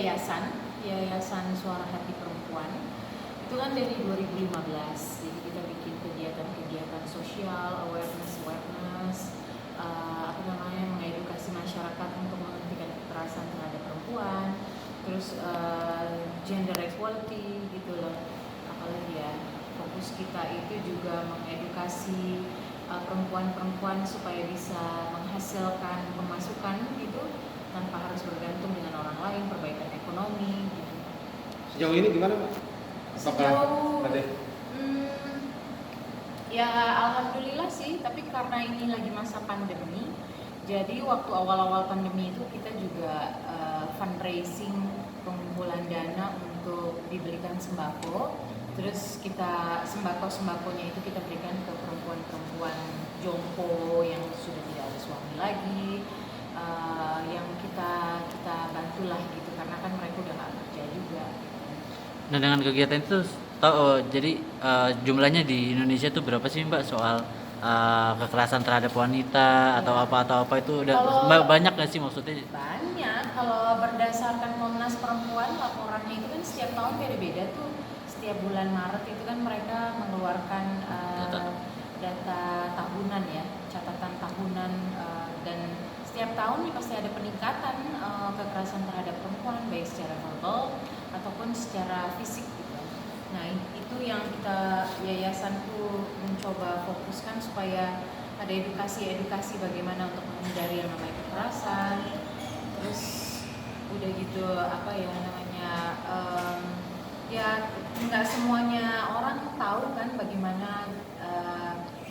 Yayasan Suara Hati Perempuan. Itu kan dari 2015. Jadi kita bikin kegiatan-kegiatan sosial, awareness, mengedukasi masyarakat untuk menghentikan kekerasan terhadap perempuan. Terus gender equality gitu loh. Apalagi ya, fokus kita itu juga mengedukasi perempuan-perempuan supaya bisa menghasilkan pemasukan gitu tanpa harus bergantung dengan orang lain, perbaikan ekonomi gitu. Sejauh ini gimana, Pak? Ya alhamdulillah sih, tapi karena ini lagi masa pandemi, jadi waktu awal-awal pandemi itu kita juga fundraising, pengumpulan dana untuk dibelikan sembako. Terus kita sembako-sembakonya itu kita berikan ke perempuan-perempuan jompo yang sudah tidak ada suami lagi, yang kita bantulah gitu, karena kan mereka udah nggak kerja juga. Nah, dengan kegiatan itu jadi jumlahnya di Indonesia tuh berapa sih Mbak soal kekerasan terhadap wanita atau apa itu udah banyak nggak sih maksudnya? Banyak. Kalau berdasarkan Komnas Perempuan, laporannya itu kan setiap tahun beda-beda tuh. Setiap bulan Maret itu kan mereka mengeluarkan data tahunan ya, catatan tahunan, dan setiap tahun pasti ada peningkatan kekerasan terhadap perempuan, baik secara verbal ataupun secara fisik gitu. Nah itu yang kita yayasan tuh mencoba fokuskan supaya ada edukasi bagaimana untuk menghindari yang namanya kekerasan. Terus udah gitu ya nggak semuanya orang tahu kan bagaimana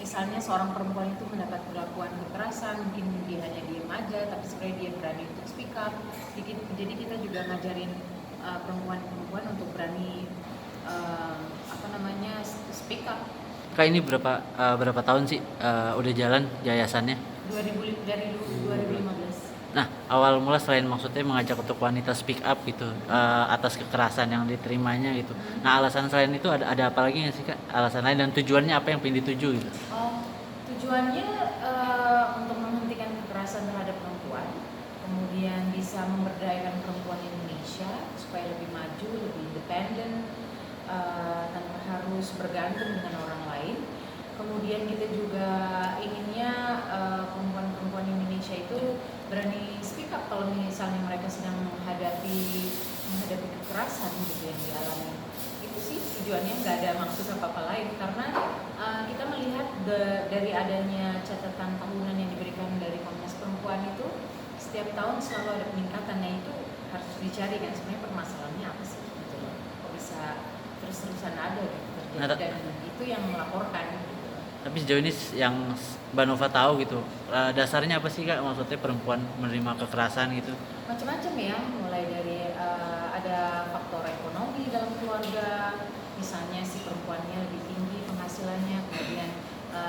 misalnya seorang perempuan itu mendapat perlakuan kekerasan, mungkin dia hanya diem aja tapi sebenarnya dia berani untuk speak up. Jadi kita juga ngajarin perempuan-perempuan untuk berani speak up. Kak, ini berapa tahun sih udah jalan yayasannya? Dari 2015. Nah, awal mula selain maksudnya mengajak untuk wanita speak up gitu atas kekerasan yang diterimanya gitu. Nah, alasan selain itu ada apa lagi nggak sih Kak? Alasan lain dan tujuannya apa yang ingin dituju gitu? Tujuannya untuk menghentikan kekerasan terhadap perempuan, kemudian bisa memberdayakan perempuan Indonesia supaya lebih maju, lebih independen, tanpa harus bergantung dengan orang lain. Kemudian kita juga inginnya perempuan-perempuan Indonesia itu berani speak up kalau misalnya mereka sedang menghadapi kekerasan gitu yang dialami. Itu sih tujuannya, nggak ada maksud apa-apa lain, karena kita melihat dari adanya catatan tahunan yang diberikan dari Komnas Perempuan itu setiap tahun selalu ada peningkatan. Nah itu harus dicari kan sebenarnya permasalahannya apa sih gitu loh, kok bisa terus-terusan ada gitu terjadi, dan itu yang melaporkan gitu. Tapi sejauh ini yang Mbak Nova tahu gitu, dasarnya apa sih Kak, maksudnya perempuan menerima kekerasan gitu? Macam-macam ya, mulai dari ada faktor ekonomi dalam keluarga, misalnya si perempuannya lebih tinggi penghasilannya, kemudian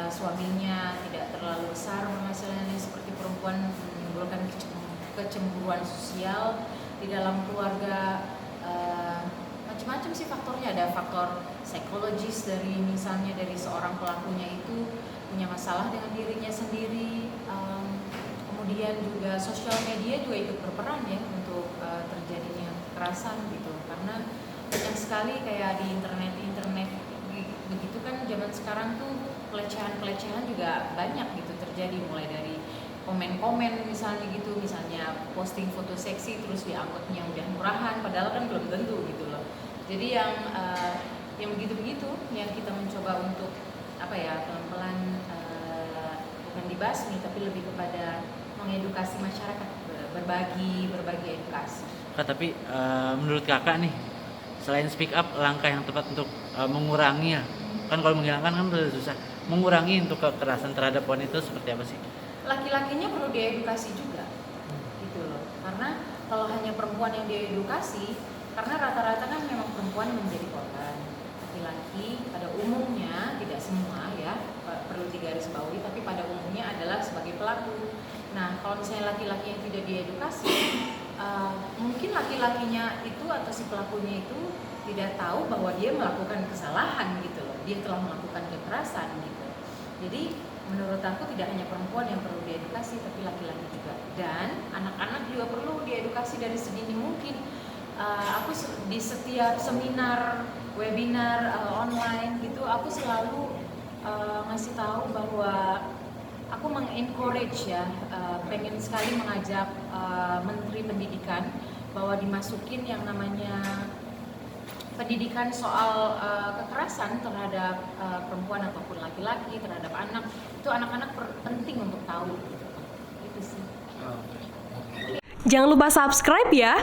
suaminya tidak terlalu besar penghasilannya, seperti perempuan menimbulkan kecemburuan sosial di dalam keluarga. Macam-macam sih faktornya, ada faktor psikologis dari misalnya dari seorang pelakunya itu punya masalah dengan dirinya sendiri, kemudian juga sosial media juga ikut berperan ya untuk terjadinya kekerasan gitu, karena banyak sekali kayak di internet begitu kan, zaman sekarang tuh pelecehan juga banyak gitu terjadi, mulai dari komen-komen misalnya gitu, misalnya posting foto seksi terus dianggapnya udah murahan, padahal kan belum tentu gitu loh. Jadi yang begitu-begitu yang kita mencoba untuk pelan-pelan bukan dibasmi tapi lebih kepada mengedukasi masyarakat, berbagi edukasi. Kak, tapi menurut Kakak nih, selain speak up, langkah yang tepat untuk mengurangi ya, kan kalau menghilangkan kan udah susah, mengurangi untuk kekerasan terhadap wanita seperti apa sih? Laki-lakinya perlu diedukasi juga gitu loh, karena kalau hanya perempuan yang diedukasi, karena rata-rata kan memang perempuan menjadi korban, laki-laki pada umumnya, tidak semua ya, perlu digarisbawahi, tapi pada umumnya adalah sebagai pelaku. Nah kalau misalnya laki-laki yang tidak diedukasi, mungkin laki-lakinya itu atau si pelakunya itu tidak tahu bahwa dia melakukan kesalahan gitu loh, dia telah melakukan kekerasan gitu. Jadi menurut aku tidak hanya perempuan yang perlu diedukasi, tapi laki-laki juga, dan anak-anak juga perlu diedukasi dari sedini mungkin. di setiap seminar, webinar online gitu, aku selalu ngasih tahu bahwa aku mengencourage ya, pengen sekali mengajak Menteri Pendidikan bahwa dimasukin yang namanya pendidikan soal kekerasan terhadap perempuan ataupun laki-laki, terhadap anak. Itu anak-anak penting untuk tahu. Itu sih. Jangan lupa subscribe ya.